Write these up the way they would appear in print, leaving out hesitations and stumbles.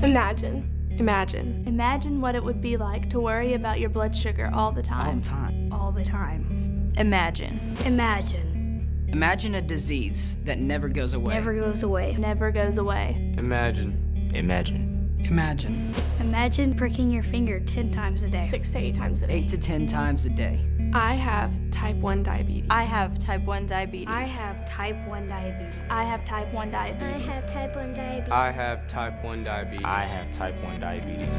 Imagine. Imagine. Imagine what it would be like to worry about your blood sugar all the time. All the time. All the time. Imagine. Imagine. Imagine a disease that never goes away. Never goes away. Never goes away. Imagine. Imagine. Imagine. Imagine pricking your finger 10 times a day. 6 to 8 times a day. 8 to 10 times a day. I have type 1 diabetes. I have type 1 diabetes. I have type 1 diabetes. I have type 1 diabetes. I have type 1 diabetes. I have type 1 diabetes. I have type 1 diabetes.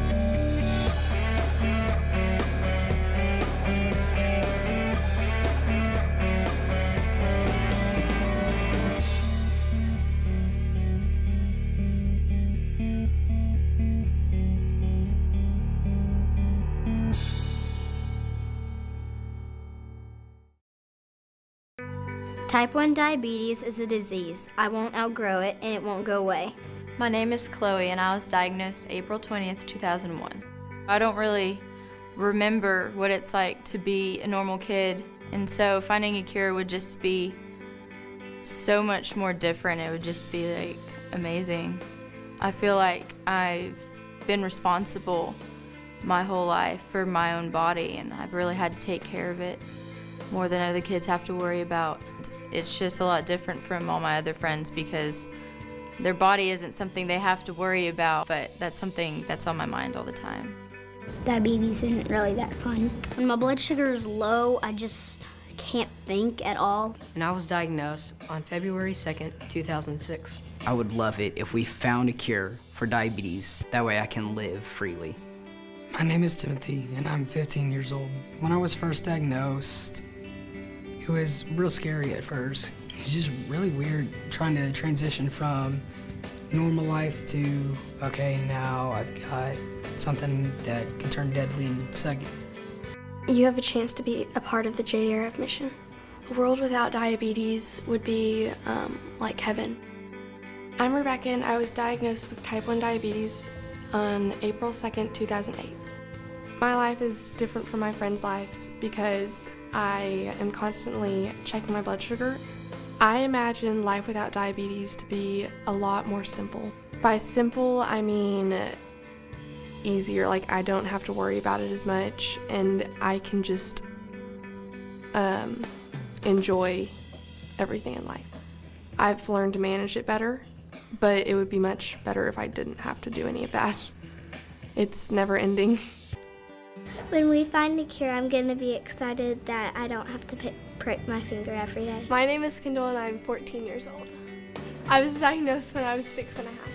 Type 1 diabetes is a disease. I won't outgrow it, and it won't go away. My name is Chloe, and I was diagnosed April 20th, 2001. I don't really remember what it's like to be a normal kid, and so finding a cure would just be so much more different. It would just be like amazing. I feel like I've been responsible my whole life for my own body, and I've really had to take care of it more than other kids have to worry about. It's just a lot different from all my other friends because their body isn't something they have to worry about, but that's something that's on my mind all the time. Diabetes isn't really that fun. When my blood sugar is low, I just can't think at all. And I was diagnosed on February 2nd, 2006. I would love it if we found a cure for diabetes. That way I can live freely. My name is Timothy, and I'm 15 years old. When I was first diagnosed, it was real scary at first. It's just really weird trying to transition from normal life to, okay, now I've got something that can turn deadly in a second. You have a chance to be a part of the JDRF mission. A world without diabetes would be like heaven. I'm Rebecca, and I was diagnosed with type 1 diabetes on April 2nd, 2008. My life is different from my friends' lives because I am constantly checking my blood sugar. I imagine life without diabetes to be a lot more simple. By simple, I mean easier, like I don't have to worry about it as much, and I can just enjoy everything in life. I've learned to manage it better, but it would be much better if I didn't have to do any of that. It's never ending. When we find a cure, I'm going to be excited that I don't have to prick my finger every day. My name is Kendall, and I'm 14 years old. I was diagnosed when I was 6 and a half.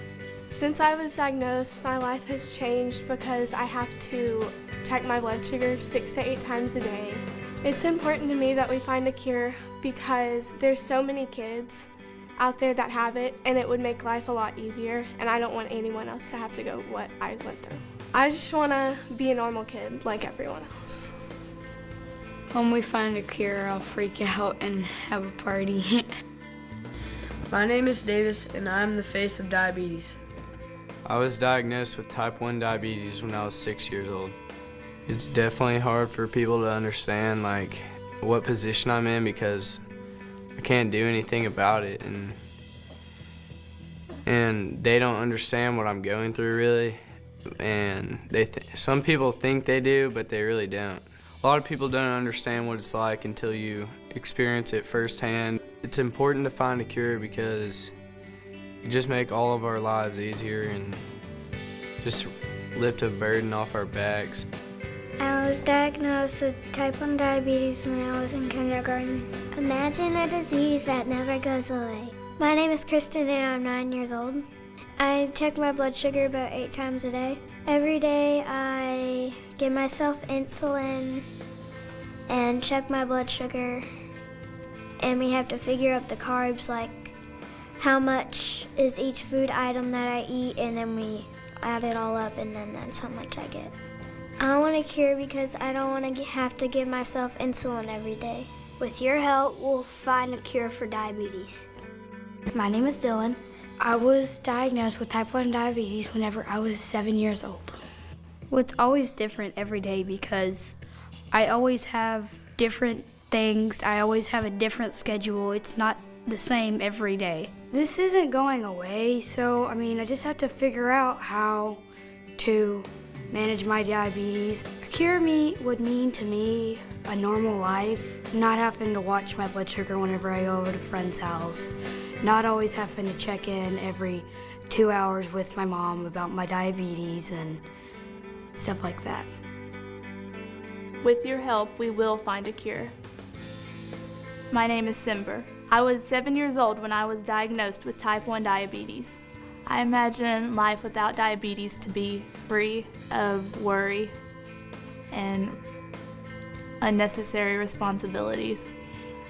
Since I was diagnosed, my life has changed because I have to check my blood sugar 6 to 8 times a day. It's important to me that we find a cure because there's so many kids out there that have it, and it would make life a lot easier, and I don't want anyone else to have to go what I went through. I just want to be a normal kid like everyone else. When we find a cure, I'll freak out and have a party. My name is Davis, and I'm the face of diabetes. I was diagnosed with type 1 diabetes when I was 6 years old. It's definitely hard for people to understand like what position I'm in because I can't do anything about it, and they don't understand what I'm going through really, and some people think they do, but they really don't. A lot of people don't understand what it's like until you experience it firsthand. It's important to find a cure because it just make all of our lives easier and just lift a burden off our backs. I was diagnosed with type 1 diabetes when I was in kindergarten. Imagine a disease that never goes away. My name is Kristen, and I'm 9 years old. I check my blood sugar about 8 times a day. Every day I give myself insulin and check my blood sugar. And we have to figure out the carbs, like how much is each food item that I eat, and then we add it all up, and then that's how much I get. I want a cure because I don't want to have to give myself insulin every day. With your help, we'll find a cure for diabetes. My name is Dylan. I was diagnosed with type 1 diabetes whenever I was 7 years old. Well, it's always different every day because I always have different things. I always have a different schedule. It's not the same every day. This isn't going away, so I just have to figure out how to manage my diabetes. A cure would mean to me a normal life, not having to watch my blood sugar whenever I go over to a friend's house, not always having to check in every 2 hours with my mom about my diabetes and stuff like that. With your help, we will find a cure. My name is Simber. I was 7 years old when I was diagnosed with type 1 diabetes. I imagine life without diabetes to be free of worry and unnecessary responsibilities.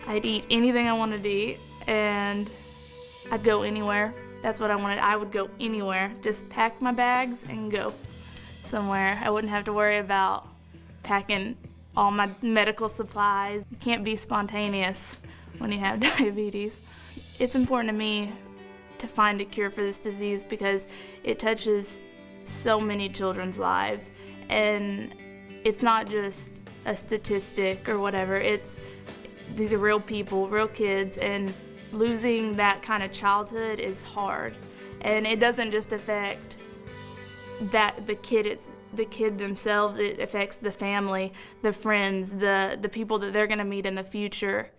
I'd eat anything I wanted to eat, and I'd go anywhere. That's what I wanted. I would go anywhere. Just pack my bags and go somewhere. I wouldn't have to worry about packing all my medical supplies. You can't be spontaneous when you have diabetes. It's important to me to find a cure for this disease because it touches so many children's lives, and it's not just a statistic or whatever. These are real people, real kids, and losing that kind of childhood is hard. And it doesn't just affect the kid themselves, it affects the family, the friends, the people that they're going to meet in the future.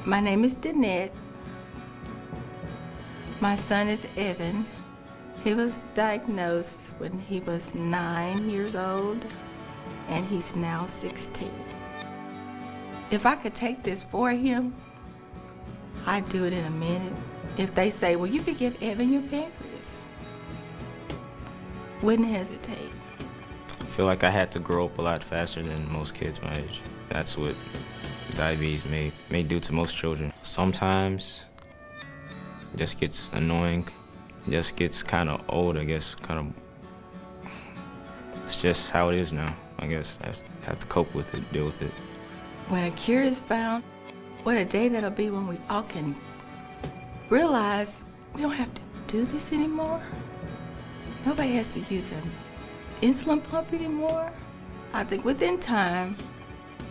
My name is Danette. My son is Evan. He was diagnosed when he was 9 years old, and he's now 16. If I could take this for him, I'd do it in a minute. If they say, well, you could give Evan your pancreas, wouldn't hesitate. I feel like I had to grow up a lot faster than most kids my age. That's what diabetes may do to most children. Sometimes it just gets annoying. It just gets kind of old, I guess. It's just how it is now, I guess. I have to cope with it, deal with it. When a cure is found, what a day that'll be when we all can realize we don't have to do this anymore. Nobody has to use an insulin pump anymore. I think within time,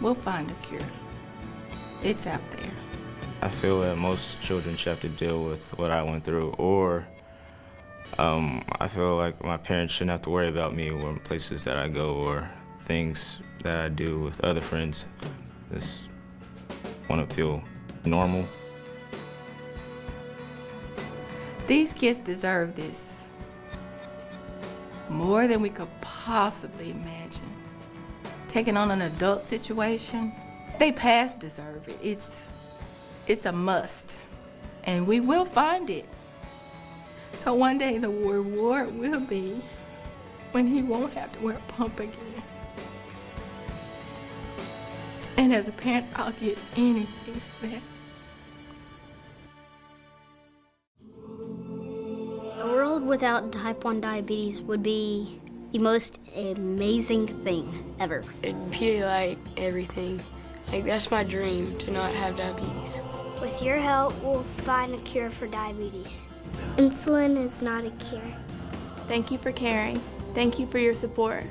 we'll find a cure. It's out there. I feel that most children should have to deal with what I went through, or I feel like my parents shouldn't have to worry about me or places that I go or things that I do with other friends. Just want to feel normal. These kids deserve this more than we could possibly imagine. Taking on an adult situation, they past deserve it. It's a must, and we will find it. So one day the reward will be when he won't have to wear a pump again. And as a parent, I'll get anything for that. A world without type 1 diabetes would be the most amazing thing ever. It'd be like everything. Like, that's my dream, to not have diabetes. With your help, we'll find a cure for diabetes. Insulin is not a cure. Thank you for caring. Thank you for your support.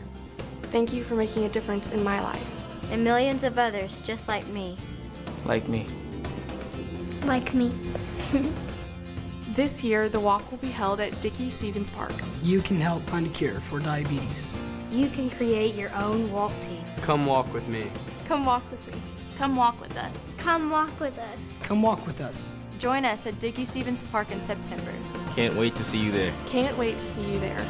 Thank you for making a difference in my life. And millions of others just like me. Like me. Like me. This year, the walk will be held at Dickey Stevens Park. You can help find a cure for diabetes. You can create your own walk team. Come walk with me. Come walk with me. Come walk with us. Come walk with us. Come walk with us. Join us at Dickey Stevens Park in September. Can't wait to see you there. Can't wait to see you there.